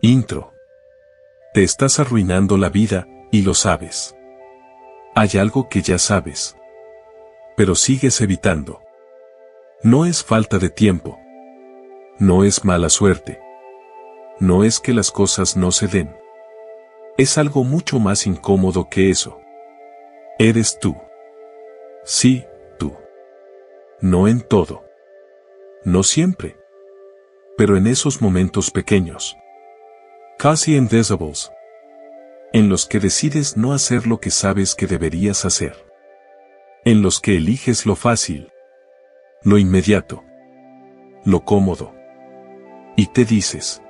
Intro. Te estás arruinando la vida, y lo sabes. Hay algo que ya sabes. Pero sigues evitando. No es falta de tiempo. No es mala suerte. No es que las cosas no se den. Es algo mucho más incómodo que eso. Eres tú. Sí, tú. No en todo. No siempre. Pero en esos momentos pequeños. Casi invisibles. En los que decides no hacer lo que sabes que deberías hacer. En los que eliges lo fácil. Lo inmediato. Lo cómodo. Y te dices: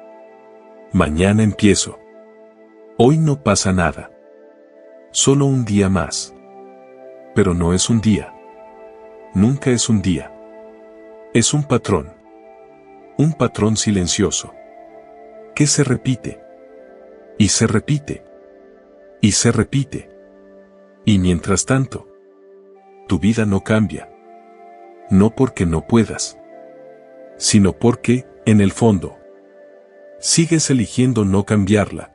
mañana empiezo. Hoy no pasa nada. Solo un día más. Pero no es un día. Nunca es un día. Es un patrón. Un patrón silencioso. Que se repite. Y se repite. Y se repite. Y mientras tanto, tu vida no cambia. No porque no puedas, sino porque, en el fondo, sigues eligiendo no cambiarla.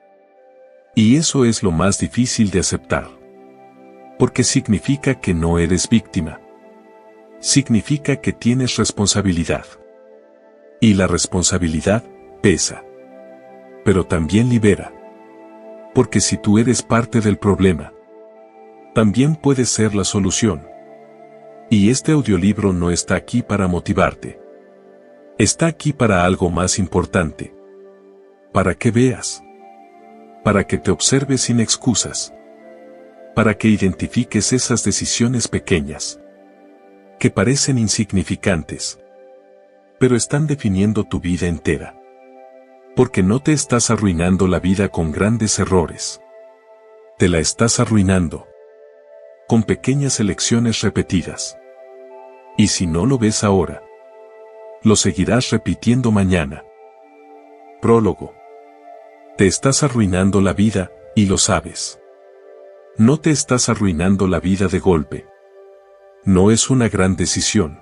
Y eso es lo más difícil de aceptar. Porque significa que no eres víctima. Significa que tienes responsabilidad. Y la responsabilidad pesa. Pero también libera. Porque si tú eres parte del problema, también puedes ser la solución. Y este audiolibro no está aquí para motivarte. Está aquí para algo más importante. Para que veas. Para que te observes sin excusas. Para que identifiques esas decisiones pequeñas. Que parecen insignificantes. Pero están definiendo tu vida entera. Porque no te estás arruinando la vida con grandes errores. Te la estás arruinando con pequeñas elecciones repetidas. Y si no lo ves ahora, lo seguirás repitiendo mañana. Prólogo. Te estás arruinando la vida, y lo sabes. No te estás arruinando la vida de golpe. No es una gran decisión.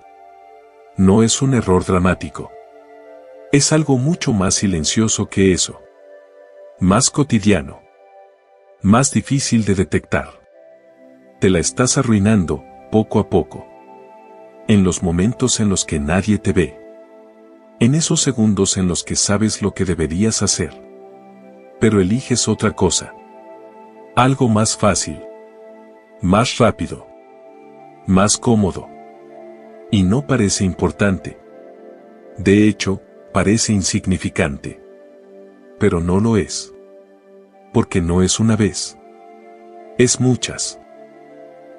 No es un error dramático. Es algo mucho más silencioso que eso. Más cotidiano. Más difícil de detectar. Te la estás arruinando, poco a poco. En los momentos en los que nadie te ve. En esos segundos en los que sabes lo que deberías hacer. Pero eliges otra cosa. Algo más fácil. Más rápido. Más cómodo. Y no parece importante. De hecho, parece insignificante. Pero no lo es. Porque no es una vez. Es muchas.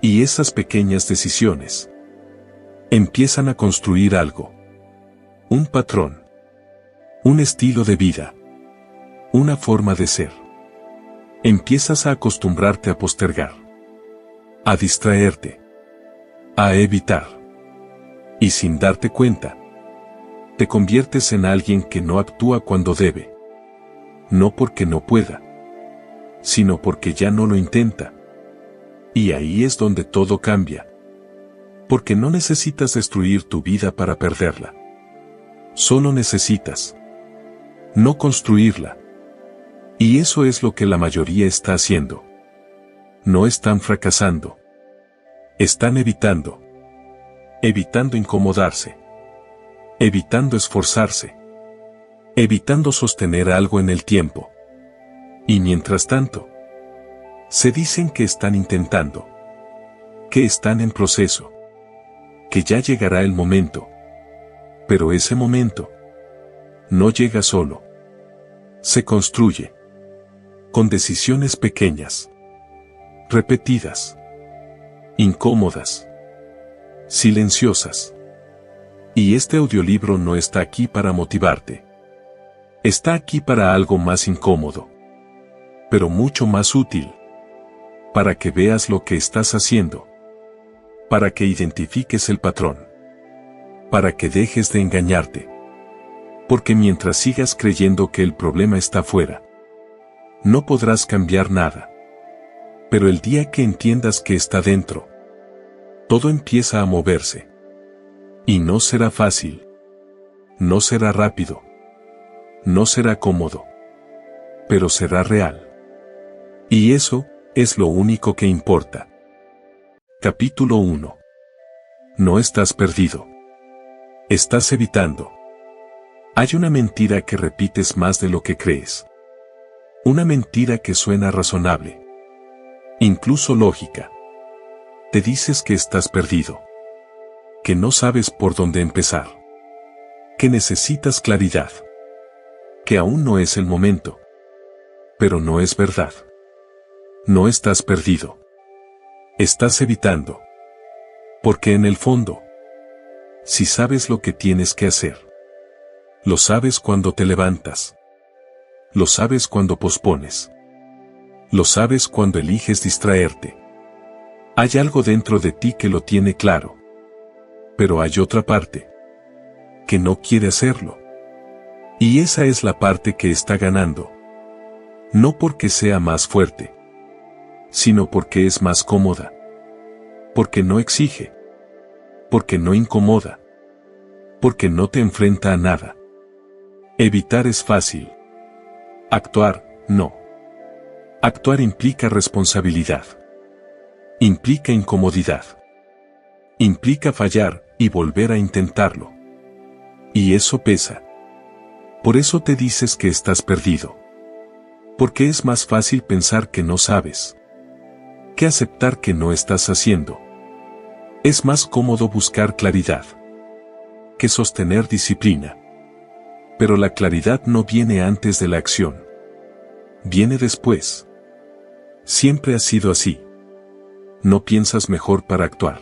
Y esas pequeñas decisiones empiezan a construir algo. Un patrón. Un estilo de vida. Una forma de ser. Empiezas a acostumbrarte a postergar. A distraerte. A evitar. Y sin darte cuenta, te conviertes en alguien que no actúa cuando debe. No porque no pueda, sino porque ya no lo intenta. Y ahí es donde todo cambia. Porque no necesitas destruir tu vida para perderla. Solo necesitas no construirla. Y eso es lo que la mayoría está haciendo. No están fracasando. Están evitando. Evitando incomodarse. Evitando esforzarse. Evitando sostener algo en el tiempo. Y mientras tanto, se dicen que están intentando. Que están en proceso. Que ya llegará el momento. Pero ese momento no llega solo. Se construye. Con decisiones pequeñas. Repetidas. Incómodas. Silenciosas. Y este audiolibro no está aquí para motivarte. Está aquí para algo más incómodo. Pero mucho más útil. Para que veas lo que estás haciendo. Para que identifiques el patrón. Para que dejes de engañarte. Porque mientras sigas creyendo que el problema está fuera, no podrás cambiar nada. Pero el día que entiendas que está dentro, todo empieza a moverse. Y no será fácil. No será rápido. No será cómodo. pero será real. Y eso es lo único que importa. Capítulo 1. No estás perdido. Estás evitando. Hay una mentira que repites más de lo que crees. Una mentira que suena razonable. Incluso lógica. Te dices que estás perdido. Que no sabes por dónde empezar. Que necesitas claridad. Que aún no es el momento. Pero no es verdad. No estás perdido. Estás evitando. Porque en el fondo, si sabes lo que tienes que hacer, lo sabes cuando te levantas. Lo sabes cuando pospones. Lo sabes cuando eliges distraerte. Hay algo dentro de ti que lo tiene claro. Pero hay otra parte que no quiere hacerlo. Y esa es la parte que está ganando. No porque sea más fuerte, sino porque es más cómoda. Porque no exige. Porque no incomoda. Porque no te enfrenta a nada. Evitar es fácil. Actuar, no. Actuar implica responsabilidad. Implica incomodidad. Implica fallar y volver a intentarlo. Y eso pesa. Por eso te dices que estás perdido. Porque es más fácil pensar que no sabes, que aceptar que no estás haciendo. Es más cómodo buscar claridad que sostener disciplina. Pero la claridad no viene antes de la acción. Viene después. Siempre ha sido así. No piensas mejor para actuar.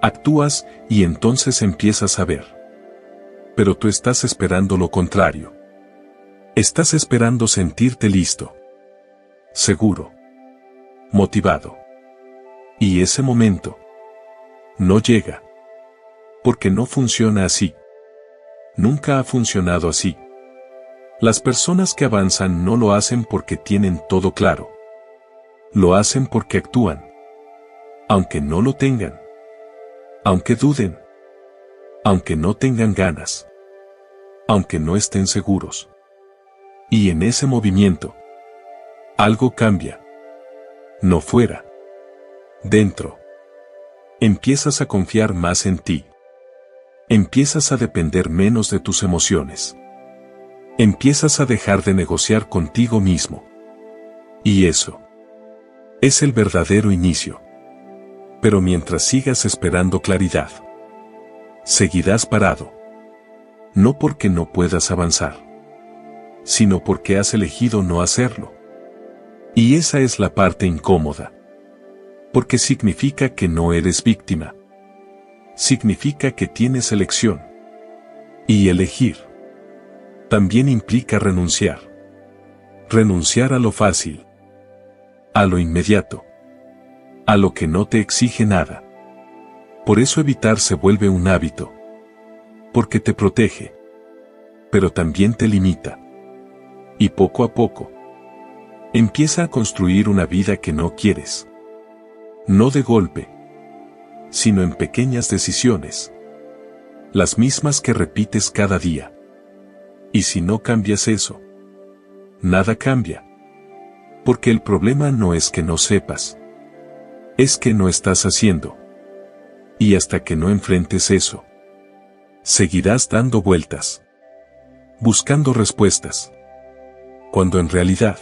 Actúas y entonces empiezas a ver. Pero tú estás esperando lo contrario. Estás esperando sentirte listo. Seguro. Motivado. Y ese momento no llega. Porque no funciona así. Nunca ha funcionado así. Las personas que avanzan no lo hacen porque tienen todo claro. Lo hacen porque actúan. Aunque no lo tengan. Aunque duden. Aunque no tengan ganas. Aunque no estén seguros. Y en ese movimiento, algo cambia. No fuera. Dentro. Empiezas a confiar más en ti. Empiezas a depender menos de tus emociones. Empiezas a dejar de negociar contigo mismo. Y eso es el verdadero inicio. Pero mientras sigas esperando claridad, seguirás parado. No porque no puedas avanzar, sino porque has elegido no hacerlo. Y esa es la parte incómoda. Porque significa que no eres víctima. Significa que tienes elección. Y elegir también implica renunciar. Renunciar a lo fácil. A lo inmediato. A lo que no te exige nada. Por eso evitar se vuelve un hábito. Porque te protege. Pero también te limita. Y poco a poco, empieza a construir una vida que no quieres. No de golpe, sino en pequeñas decisiones. Las mismas que repites cada día. Y si no cambias eso, nada cambia. Porque el problema no es que no sepas. Es que no estás haciendo. Y hasta que no enfrentes eso, seguirás dando vueltas. Buscando respuestas. Cuando en realidad,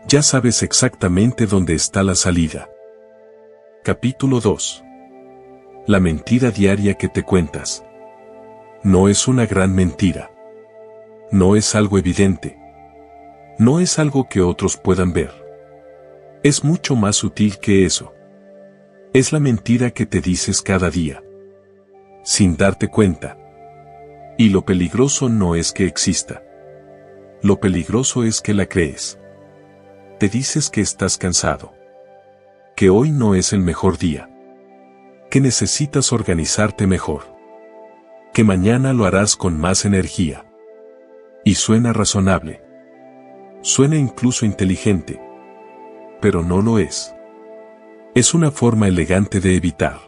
ya sabes exactamente dónde está la salida. Capítulo 2. La mentira diaria que te cuentas. No es una gran mentira. No es algo evidente. No es algo que otros puedan ver. Es mucho más sutil que eso. Es la mentira que te dices cada día, sin darte cuenta. Y lo peligroso no es que exista. Lo peligroso es que la crees. Te dices que estás cansado. Que hoy no es el mejor día. Que necesitas organizarte mejor. Que mañana lo harás con más energía. Y suena razonable. Suena incluso inteligente. Pero no lo es. Es una forma elegante de evitar.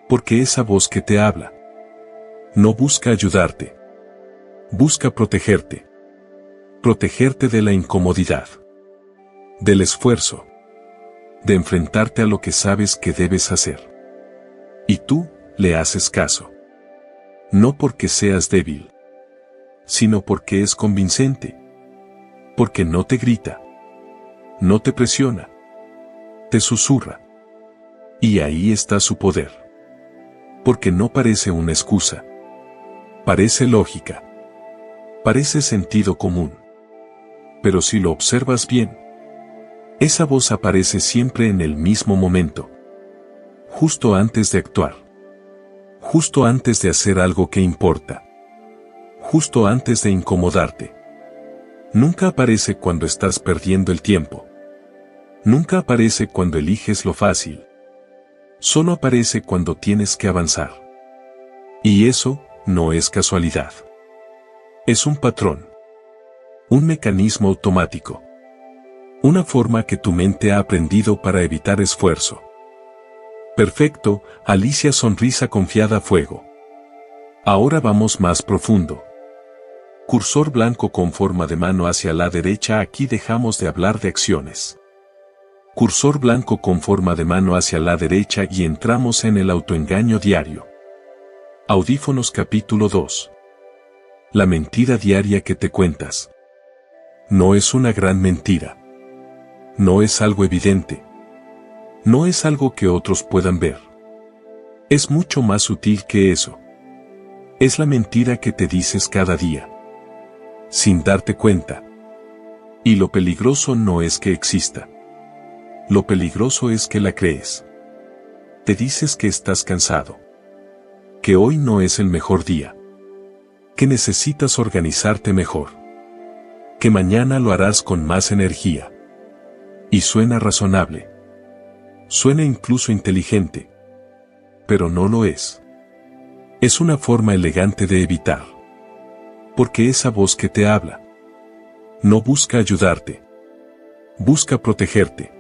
Porque esa voz que te habla no busca ayudarte. Busca protegerte. Protegerte de la incomodidad, del esfuerzo, de enfrentarte a lo que sabes que debes hacer. Y tú le haces caso. No porque seas débil, sino porque es convincente. Porque no te grita, no te presiona, te susurra. Y ahí está su poder. Porque no parece una excusa. Parece lógica. Parece sentido común. Pero si lo observas bien, esa voz aparece siempre en el mismo momento. Justo antes de actuar. Justo antes de hacer algo que importa. Justo antes de incomodarte. Nunca aparece cuando estás perdiendo el tiempo. Nunca aparece cuando eliges lo fácil. Solo aparece cuando tienes que avanzar. Y eso no es casualidad. Es un patrón. Un mecanismo automático. Una forma que tu mente ha aprendido para evitar esfuerzo. Perfecto, Alicia sonrisa confiada a fuego. Ahora vamos más profundo. Cursor blanco con forma de mano hacia la derecha. Aquí dejamos de hablar de acciones. Cursor blanco con forma de mano hacia la derecha y entramos en el autoengaño diario. Audífonos capítulo 2. La mentira diaria que te cuentas. No es una gran mentira. No es algo evidente. No es algo que otros puedan ver. Es mucho más sutil que eso. Es la mentira que te dices cada día. Sin darte cuenta. Y lo peligroso no es que exista. Lo peligroso es que la crees. Te dices que estás cansado. Que hoy no es el mejor día. Que necesitas organizarte mejor. Que mañana lo harás con más energía. Y suena razonable. Suena incluso inteligente. Pero no lo es. Es una forma elegante de evitar. Porque esa voz que te habla no busca ayudarte. Busca protegerte.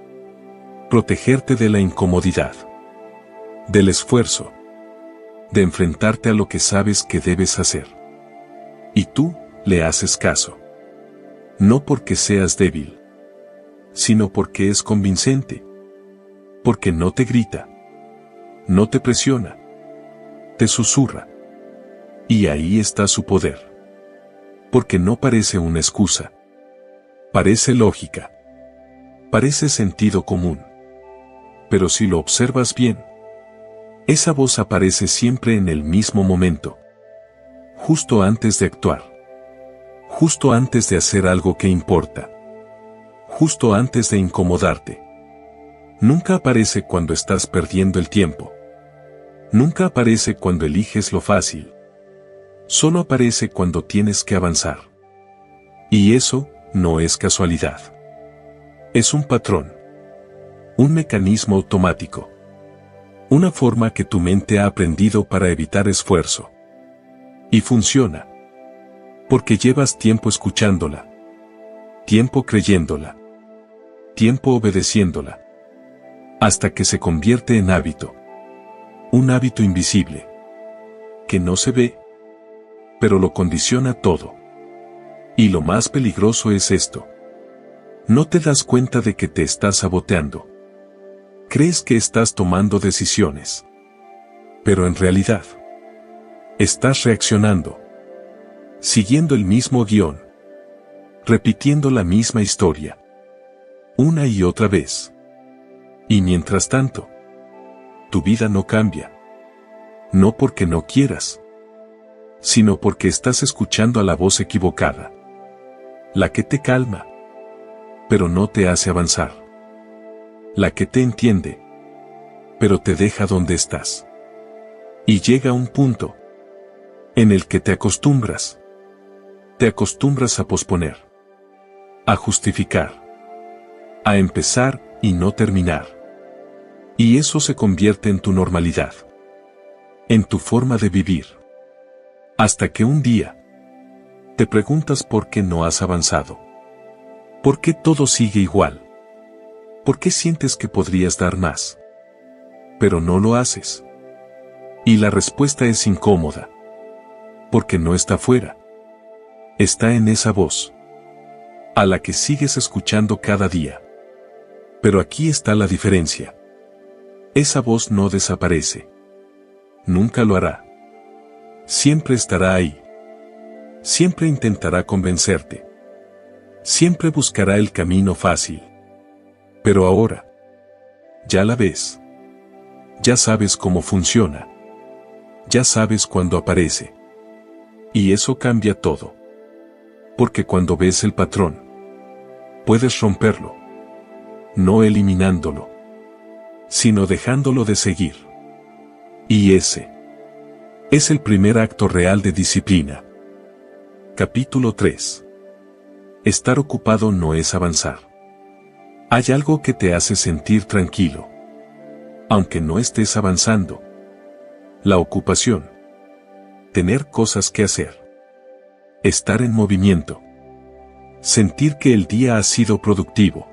Protegerte de la incomodidad. Del esfuerzo. De enfrentarte a lo que sabes que debes hacer. Y tú le haces caso. No porque seas débil, sino porque es convincente. Porque no te grita. No te presiona. Te susurra. Y ahí está su poder. Porque no parece una excusa. Parece lógica. Parece sentido común. Pero si lo observas bien, esa voz aparece siempre en el mismo momento. Justo antes de actuar. Justo antes de hacer algo que importa. Justo antes de incomodarte. Nunca aparece cuando estás perdiendo el tiempo. Nunca aparece cuando eliges lo fácil. Solo aparece cuando tienes que avanzar. Y eso no es casualidad. Es un patrón. Un mecanismo automático. Una forma que tu mente ha aprendido para evitar esfuerzo. Y funciona. Porque llevas tiempo escuchándola. Tiempo creyéndola. Tiempo obedeciéndola. Hasta que se convierte en hábito. Un hábito invisible. Que no se ve. Pero lo condiciona todo. Y lo más peligroso es esto. No te das cuenta de que te estás saboteando. Crees que estás tomando decisiones. Pero en realidad, estás reaccionando. Siguiendo el mismo guión. Repitiendo la misma historia. Una y otra vez. Y mientras tanto, tu vida no cambia. No porque no quieras, sino porque estás escuchando a la voz equivocada. La que te calma, pero no te hace avanzar. La que te entiende, pero te deja donde estás. Y llega un punto en el que te acostumbras. Te acostumbras a posponer, a justificar, a empezar y no terminar. Y eso se convierte en tu normalidad. En tu forma de vivir. Hasta que un día te preguntas por qué no has avanzado. ¿Por qué todo sigue igual? ¿Por qué sientes que podrías dar más? Pero no lo haces. Y la respuesta es incómoda. Porque no está fuera. Está en esa voz. a la que sigues escuchando cada día. Pero aquí está la diferencia. Esa voz no desaparece. Nunca lo hará. Siempre estará ahí. Siempre intentará convencerte. Siempre buscará el camino fácil. Pero ahora, ya la ves. Ya sabes cómo funciona. Ya sabes cuándo aparece. Y eso cambia todo. Porque cuando ves el patrón, puedes romperlo. No eliminándolo, sino dejándolo de seguir. Y ese es el primer acto real de disciplina. Capítulo 3. Estar ocupado no es avanzar. Hay algo que te hace sentir tranquilo, aunque no estés avanzando. La ocupación. Tener cosas que hacer. Estar en movimiento. Sentir que el día ha sido productivo.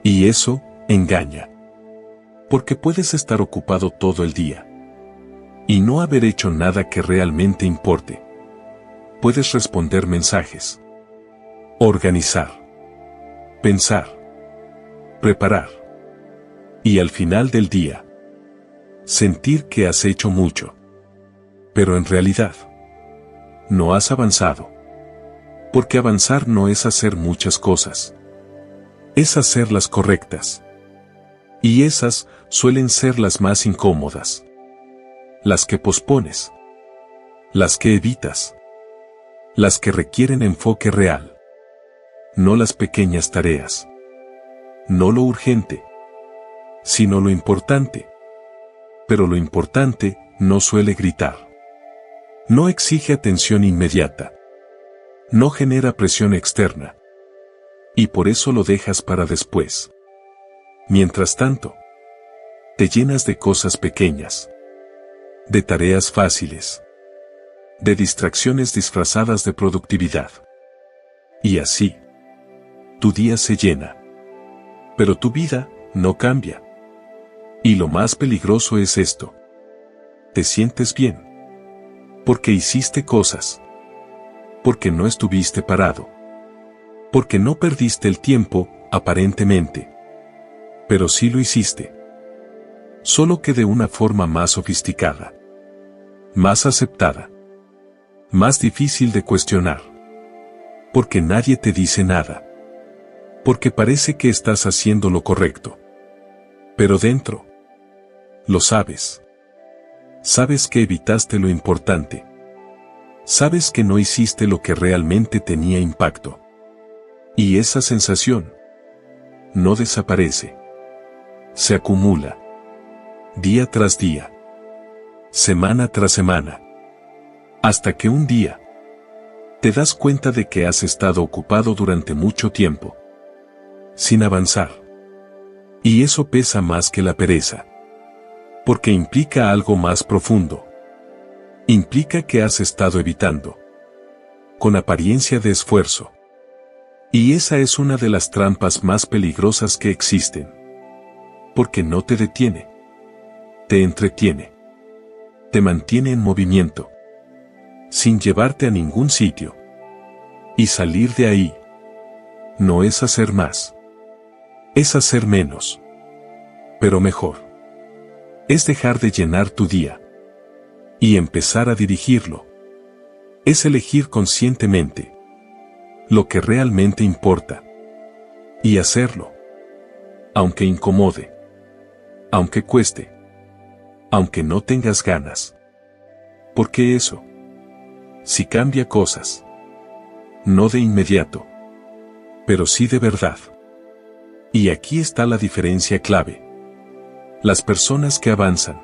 Y eso engaña. Porque puedes estar ocupado todo el día y no haber hecho nada que realmente importe. Puedes responder mensajes, organizar, pensar, preparar. Y al final del día, sentir que has hecho mucho. Pero en realidad, no has avanzado. Porque avanzar no es hacer muchas cosas. Es hacer las correctas. Y esas suelen ser las más incómodas. Las que pospones. Las que evitas. Las que requieren enfoque real. No las pequeñas tareas. No lo urgente. Sino lo importante. Pero lo importante no suele gritar. No exige atención inmediata. No genera presión externa. Y por eso lo dejas para después. Mientras tanto, te llenas de cosas pequeñas. De tareas fáciles. De distracciones disfrazadas de productividad. Y así, tu día se llena. Pero tu vida no cambia. Y lo más peligroso es esto. Te sientes bien. Porque hiciste cosas. Porque no estuviste parado. Porque no perdiste el tiempo, aparentemente. Pero sí lo hiciste. Solo que de una forma más sofisticada. Más aceptada. Más difícil de cuestionar. Porque nadie te dice nada. Porque parece que estás haciendo lo correcto. Pero dentro, lo sabes. Sabes que evitaste lo importante. Sabes que no hiciste lo que realmente tenía impacto. Y esa sensación no desaparece. Se acumula. Día tras día. Semana tras semana. Hasta que un día te das cuenta de que has estado ocupado durante mucho tiempo. Sin avanzar. Y eso pesa más que la pereza. Porque implica algo más profundo. Implica que has estado evitando. Con apariencia de esfuerzo. Y esa es una de las trampas más peligrosas que existen. Porque no te detiene. Te entretiene. Te mantiene en movimiento. Sin llevarte a ningún sitio. Y salir de ahí. No es hacer más. Es hacer menos. Pero mejor. Es dejar de llenar tu día. Y empezar a dirigirlo. Es elegir conscientemente lo que realmente importa. Y hacerlo. Aunque incomode. Aunque cueste. Aunque no tengas ganas. Porque eso sí cambia cosas. No de inmediato. Pero sí de verdad. Y aquí está la diferencia clave. Las personas que avanzan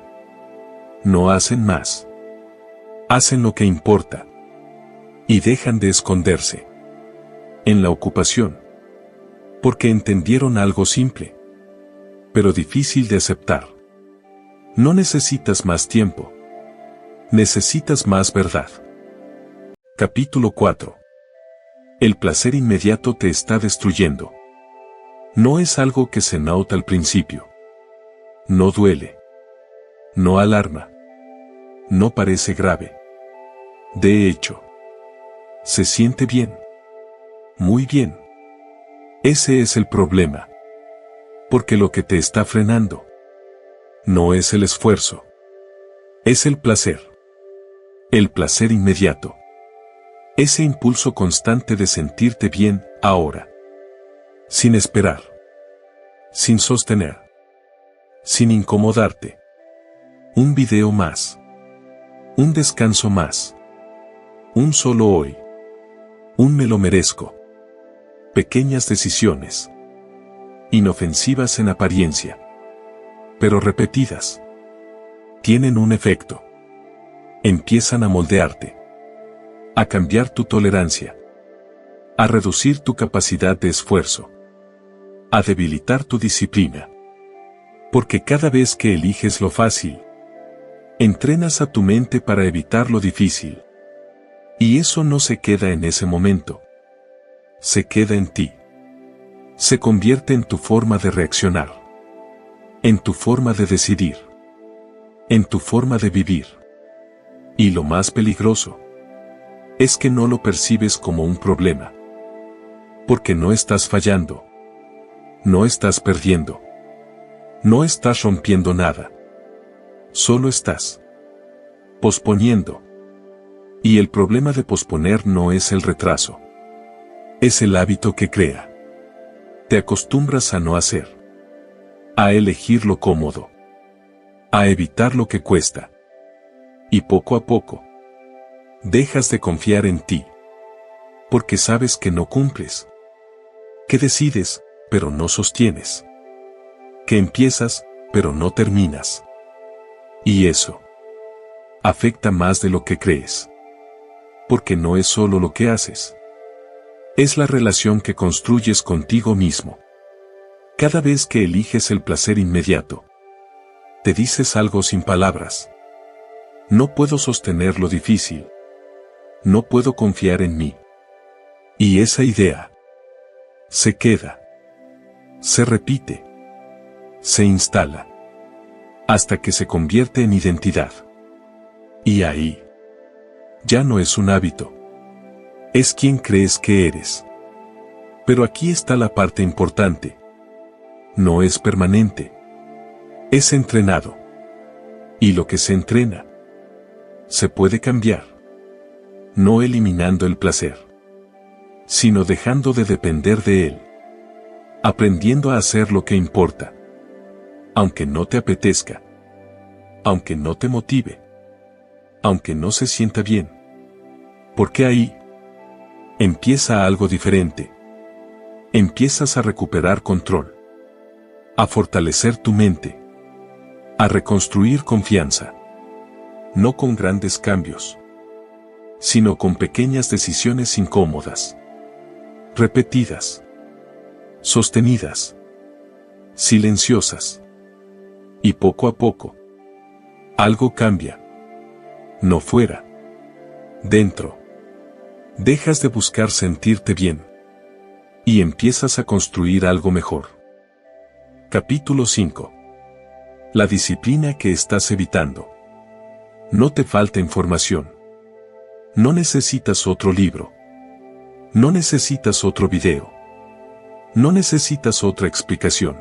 no hacen más. Hacen lo que importa. Y dejan de esconderse en la ocupación. Porque entendieron algo simple. Pero difícil de aceptar. No necesitas más tiempo. Necesitas más verdad. Capítulo 4. El placer inmediato te está destruyendo. No es algo que se nota al principio. No duele. No alarma. No parece grave. De hecho, se siente bien. Muy bien. Ese es el problema. Porque lo que te está frenando no es el esfuerzo. Es el placer. El placer inmediato. Ese impulso constante de sentirte bien, ahora. Sin esperar. Sin sostener. Sin incomodarte. Un video más. Un descanso más. Un solo hoy. Un me lo merezco. Pequeñas decisiones. Inofensivas en apariencia. Pero repetidas. Tienen un efecto. Empiezan a moldearte. A cambiar tu tolerancia. A reducir tu capacidad de esfuerzo. A debilitar tu disciplina. Porque cada vez que eliges lo fácil, entrenas a tu mente para evitar lo difícil. Y eso no se queda en ese momento. Se queda en ti. Se convierte en tu forma de reaccionar. En tu forma de decidir. En tu forma de vivir. Y lo más peligroso es que no lo percibes como un problema. Porque no estás fallando. No estás perdiendo. No estás rompiendo nada. Solo estás posponiendo. Y el problema de posponer no es el retraso. Es el hábito que crea. Te acostumbras a no hacer. A elegir lo cómodo. A evitar lo que cuesta. Y poco a poco, dejas de confiar en ti. Porque sabes que no cumples. Que decides, pero no sostienes. Que empiezas, pero no terminas. Y eso afecta más de lo que crees. Porque no es solo lo que haces. Es la relación que construyes contigo mismo. Cada vez que eliges el placer inmediato, te dices algo sin palabras. No puedo sostener lo difícil. No puedo confiar en mí. Y esa idea se queda. Se repite. Se instala. Hasta que se convierte en identidad. Y ahí ya no es un hábito. Es quien crees que eres. Pero aquí está la parte importante. No es permanente. Es entrenado. Y lo que se entrena se puede cambiar. No eliminando el placer, sino dejando de depender de él. Aprendiendo a hacer lo que importa. Aunque no te apetezca. Aunque no te motive. Aunque no se sienta bien. Porque ahí empieza algo diferente. Empiezas a recuperar control. A fortalecer tu mente. A reconstruir confianza. No con grandes cambios, sino con pequeñas decisiones incómodas. Repetidas. Sostenidas. Silenciosas. Y poco a poco, algo cambia. No fuera. Dentro. Dejas de buscar sentirte bien. Y empiezas a construir algo mejor. Capítulo 5. La disciplina que estás evitando. No te falta información. No necesitas otro libro. No necesitas otro video. No necesitas otra explicación.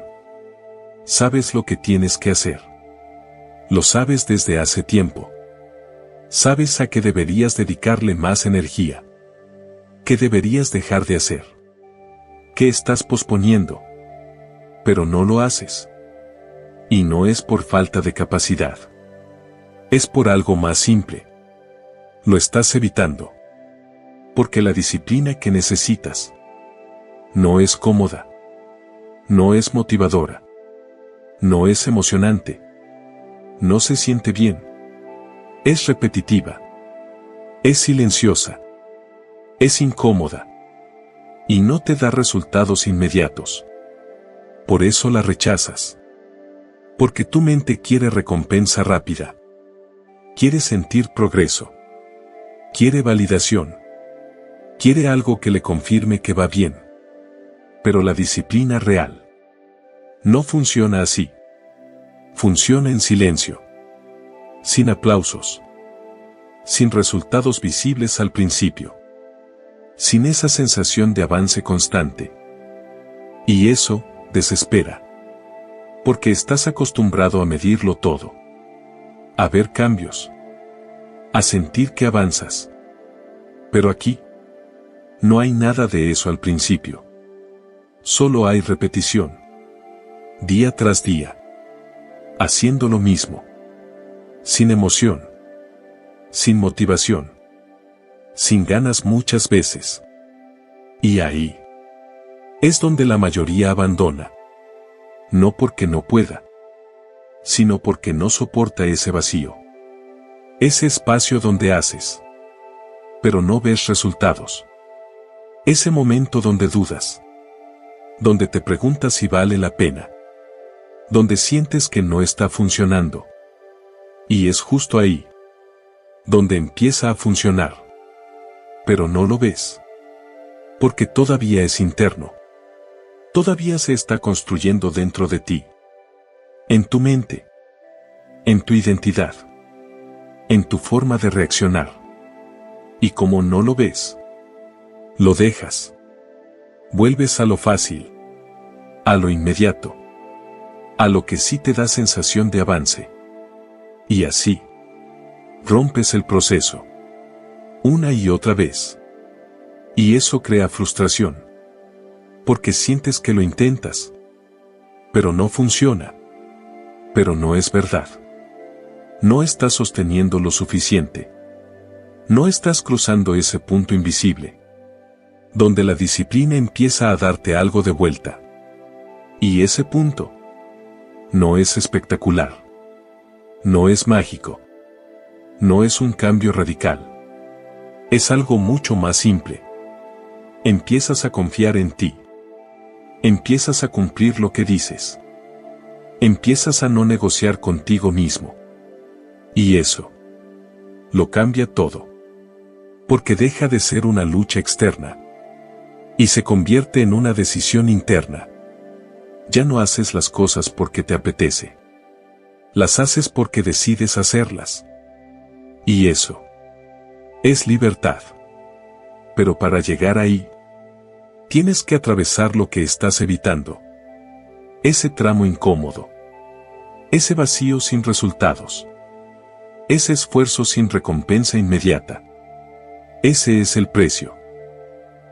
Sabes lo que tienes que hacer. Lo sabes desde hace tiempo. Sabes a qué deberías dedicarle más energía. ¿Qué deberías dejar de hacer? ¿Qué estás posponiendo? Pero no lo haces. Y no es por falta de capacidad. Es por algo más simple. Lo estás evitando. Porque la disciplina que necesitas no es cómoda. No es motivadora. No es emocionante. No se siente bien. Es repetitiva. Es silenciosa. Es incómoda. Y no te da resultados inmediatos. Por eso la rechazas. Porque tu mente quiere recompensa rápida. Quiere sentir progreso. Quiere validación. Quiere algo que le confirme que va bien. Pero la disciplina real no funciona así. Funciona en silencio. Sin aplausos. Sin resultados visibles al principio. Sin esa sensación de avance constante. Y eso, desespera. Porque estás acostumbrado a medirlo todo. A ver cambios. A sentir que avanzas. Pero aquí, no hay nada de eso al principio. Solo hay repetición. Día tras día. Haciendo lo mismo. Sin emoción. Sin motivación. Sin ganas muchas veces. Y ahí es donde la mayoría abandona. No porque no pueda, sino porque no soporta ese vacío. Ese espacio donde haces, pero no ves resultados. Ese momento donde dudas. Donde te preguntas si vale la pena. Donde sientes que no está funcionando. Y es justo ahí donde empieza a funcionar. Pero no lo ves. Porque todavía es interno. Todavía se está construyendo dentro de ti. En tu mente. En tu identidad. En tu forma de reaccionar. Y como no lo ves, lo dejas. Vuelves a lo fácil. A lo inmediato. A lo que sí te da sensación de avance. Y así, rompes el proceso. Una y otra vez. Y eso crea frustración. Porque sientes que lo intentas. Pero no funciona. Pero no es verdad. No estás sosteniendo lo suficiente. No estás cruzando ese punto invisible. Donde la disciplina empieza a darte algo de vuelta. Y ese punto no es espectacular. No es mágico. No es un cambio radical. Es algo mucho más simple. Empiezas a confiar en ti. Empiezas a cumplir lo que dices. Empiezas a no negociar contigo mismo. Y eso lo cambia todo. Porque deja de ser una lucha externa. Y se convierte en una decisión interna. Ya no haces las cosas porque te apetece. Las haces porque decides hacerlas. Y eso es libertad. Pero para llegar ahí, tienes que atravesar lo que estás evitando. Ese tramo incómodo. Ese vacío sin resultados. Ese esfuerzo sin recompensa inmediata. Ese es el precio.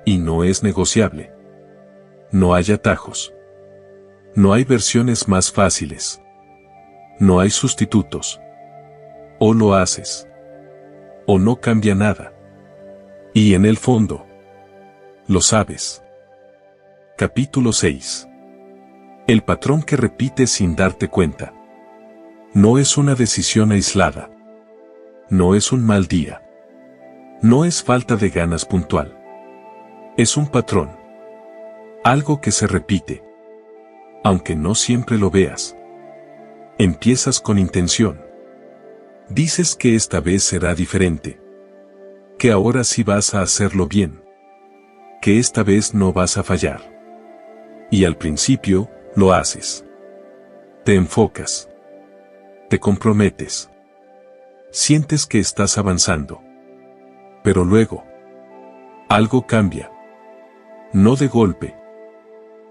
Y no es negociable. No hay atajos. No hay versiones más fáciles. No hay sustitutos. O lo haces. O no cambia nada. Y en el fondo, lo sabes. Capítulo 6. El patrón que repites sin darte cuenta. No es una decisión aislada. No es un mal día. No es falta de ganas puntual. Es un patrón. Algo que se repite. Aunque no siempre lo veas. Empiezas con intención. Dices que esta vez será diferente. Que ahora sí vas a hacerlo bien. Que esta vez no vas a fallar. Y al principio, lo haces. Te enfocas. Te comprometes. Sientes que estás avanzando. Pero luego, algo cambia. No de golpe.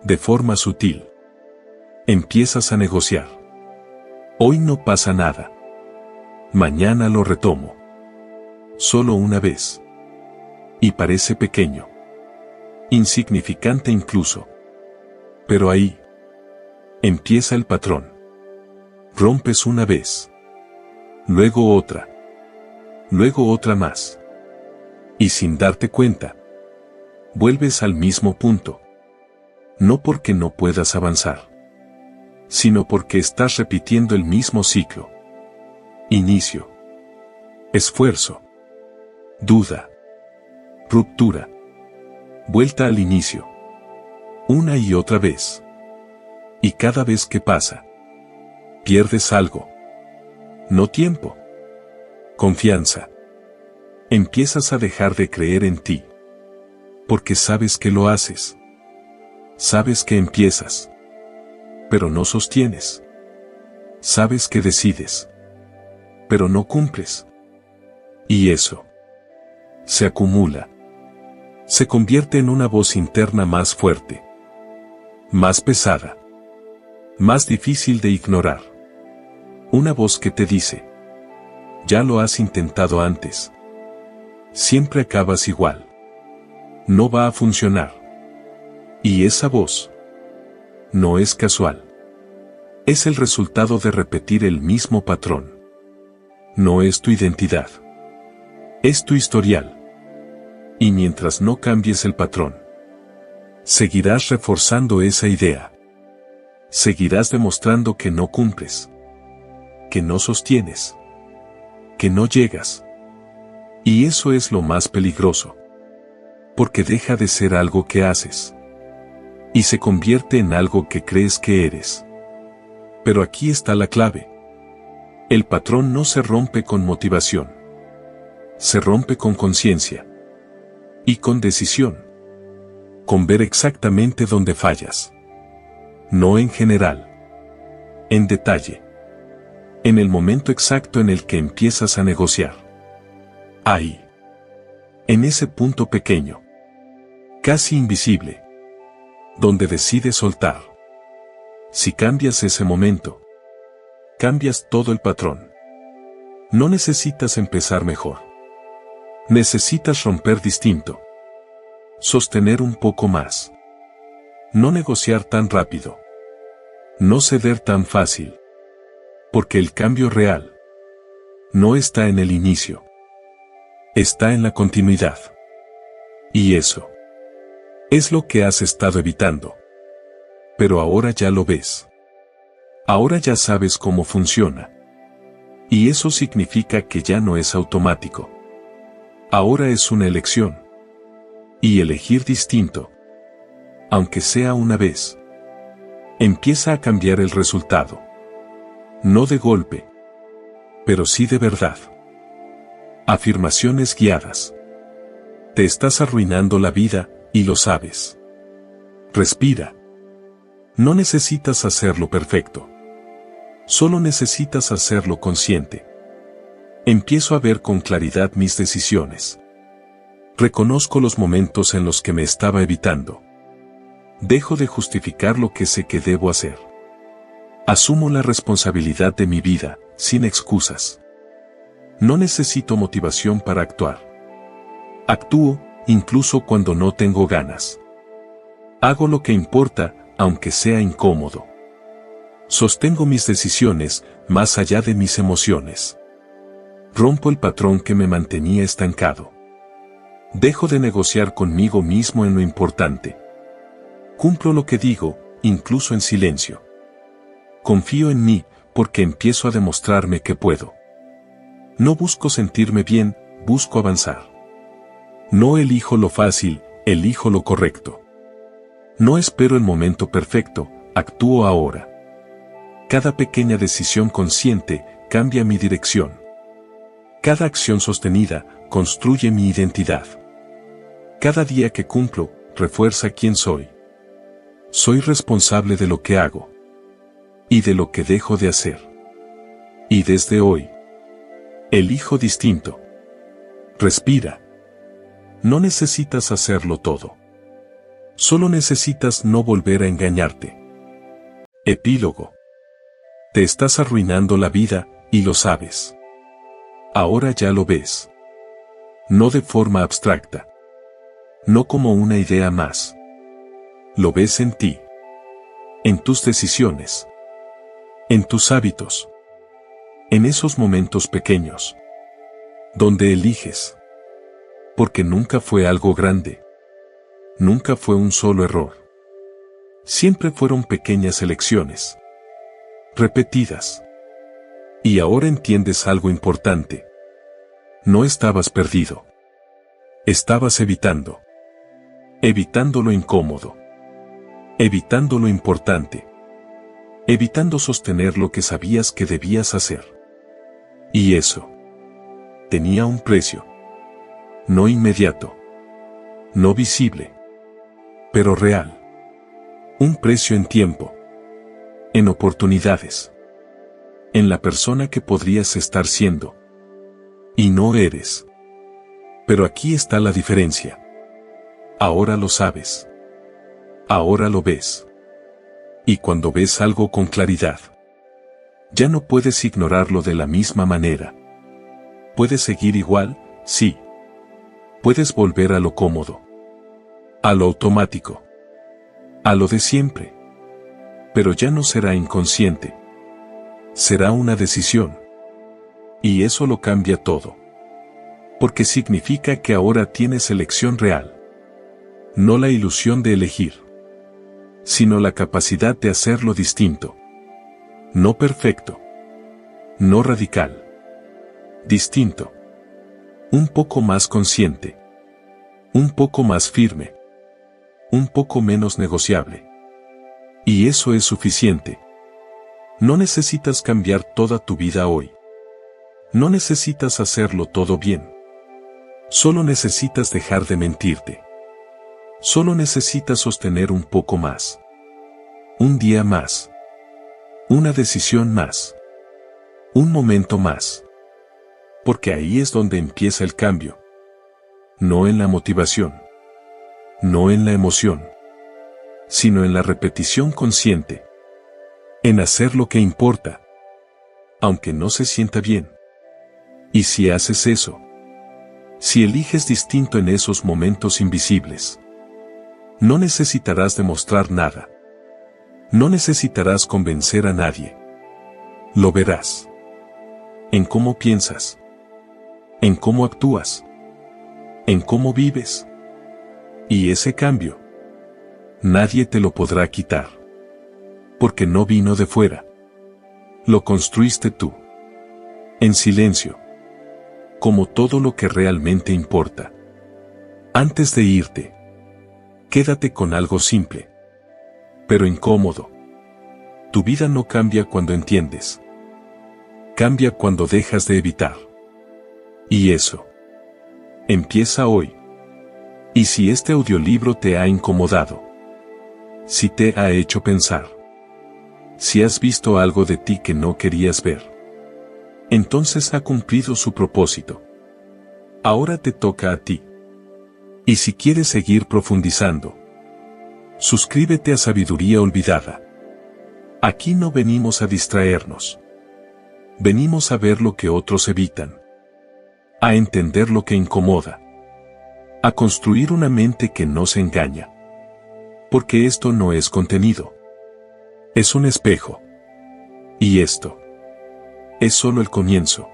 De forma sutil. Empiezas a negociar. Hoy no pasa nada. Mañana lo retomo. Solo una vez. Y parece pequeño. Insignificante incluso. Pero ahí empieza el patrón. Rompes una vez. Luego otra. Luego otra más. Y sin darte cuenta, vuelves al mismo punto. No porque no puedas avanzar, sino porque estás repitiendo el mismo ciclo. Inicio. Esfuerzo. Duda. Ruptura. Vuelta al inicio. Una y otra vez. Y cada vez que pasa, pierdes algo. No tiempo. Confianza. Empiezas a dejar de creer en ti. Porque sabes que lo haces. Sabes que empiezas. Pero no sostienes. Sabes que decides. Pero no cumples. Y eso se acumula. Se convierte en una voz interna más fuerte. más pesada, más difícil de ignorar. Una voz que te dice: ya lo has intentado antes. Siempre acabas igual. No va a funcionar. Y esa voz no es casual. Es el resultado de repetir el mismo patrón. No es tu identidad. Es tu historial. Y mientras no cambies el patrón, seguirás reforzando esa idea. Seguirás demostrando que no cumples, que no sostienes, que no llegas. Y eso es lo más peligroso. Porque deja de ser algo que haces y se convierte en algo que crees que eres. Pero aquí está la clave. El patrón no se rompe con motivación. Se rompe con conciencia. Y con decisión. Con ver exactamente dónde fallas. No en general. En detalle. En el momento exacto en el que empiezas a negociar. Ahí. En ese punto pequeño. Casi invisible. Donde decides soltar. Si cambias ese momento, cambias todo el patrón. No necesitas empezar mejor. Necesitas romper distinto. Sostener un poco más. No negociar tan rápido. No ceder tan fácil. Porque el cambio real no está en el inicio. Está en la continuidad. Y eso es lo que has estado evitando. Pero ahora ya lo ves. Ahora ya sabes cómo funciona. Y eso significa que ya no es automático. Ahora es una elección. Y elegir distinto, aunque sea una vez, empieza a cambiar el resultado. No de golpe, pero sí de verdad. Afirmaciones guiadas. Te estás arruinando la vida, y lo sabes. Respira. No necesitas hacerlo perfecto. Solo necesitas hacerlo consciente. Empiezo a ver con claridad mis decisiones. Reconozco los momentos en los que me estaba evitando. Dejo de justificar lo que sé que debo hacer. Asumo la responsabilidad de mi vida, sin excusas. No necesito motivación para actuar. Actúo, incluso cuando no tengo ganas. Hago lo que importa, aunque sea incómodo. Sostengo mis decisiones, más allá de mis emociones. Rompo el patrón que me mantenía estancado. Dejo de negociar conmigo mismo en lo importante. Cumplo lo que digo, incluso en silencio. Confío en mí, porque empiezo a demostrarme que puedo. No busco sentirme bien, busco avanzar. No elijo lo fácil, elijo lo correcto. No espero el momento perfecto, actúo ahora. Cada pequeña decisión consciente cambia mi dirección. Cada acción sostenida construye mi identidad. Cada día que cumplo, refuerza quién soy. Soy responsable de lo que hago. Y de lo que dejo de hacer. Y desde hoy, elijo distinto. Respira. No necesitas hacerlo todo. Solo necesitas no volver a engañarte. Epílogo. Te estás arruinando la vida, y lo sabes. Ahora ya lo ves. No de forma abstracta. No como una idea más. Lo ves en ti. En tus decisiones. En tus hábitos. En esos momentos pequeños. Donde eliges. Porque nunca fue algo grande. Nunca fue un solo error. Siempre fueron pequeñas elecciones. Repetidas. Y ahora entiendes algo importante. No estabas perdido. Estabas evitando. Evitando lo incómodo. Evitando lo importante. Evitando sostener lo que sabías que debías hacer. Y eso tenía un precio. No inmediato. No visible. Pero real. Un precio en tiempo. En oportunidades. En la persona que podrías estar siendo. Y no eres. Pero aquí está la diferencia. Ahora lo sabes. Ahora lo ves. Y cuando ves algo con claridad, ya no puedes ignorarlo de la misma manera. Puedes seguir igual, sí. Puedes volver a lo cómodo, a lo automático, a lo de siempre. Pero ya no será inconsciente. Será una decisión. Y eso lo cambia todo. Porque significa que ahora tienes elección real. No la ilusión de elegir, sino la capacidad de hacerlo distinto. No perfecto. No radical. Distinto. Un poco más consciente. Un poco más firme. Un poco menos negociable. Y eso es suficiente. No necesitas cambiar toda tu vida hoy. No necesitas hacerlo todo bien. Solo necesitas dejar de mentirte. Solo necesitas sostener un poco más. Un día más. Una decisión más. Un momento más. Porque ahí es donde empieza el cambio. No en la motivación. No en la emoción. Sino en la repetición consciente. En hacer lo que importa. Aunque no se sienta bien. Y si haces eso, si eliges distinto en esos momentos invisibles, no necesitarás demostrar nada. No necesitarás convencer a nadie. Lo verás. En cómo piensas. En cómo actúas. En cómo vives. Y ese cambio, nadie te lo podrá quitar. Porque no vino de fuera. Lo construiste tú. En silencio. Como todo lo que realmente importa. Antes de irte, quédate con algo simple, pero incómodo. Tu vida no cambia cuando entiendes. Cambia cuando dejas de evitar. Y eso empieza hoy. Y si este audiolibro te ha incomodado, si te ha hecho pensar, si has visto algo de ti que no querías ver, entonces ha cumplido su propósito. Ahora te toca a ti. Y si quieres seguir profundizando, suscríbete a Sabiduría Olvidada. Aquí no venimos a distraernos. Venimos a ver lo que otros evitan. A entender lo que incomoda. A construir una mente que no se engaña. Porque esto no es contenido. Es un espejo. Y esto es solo el comienzo.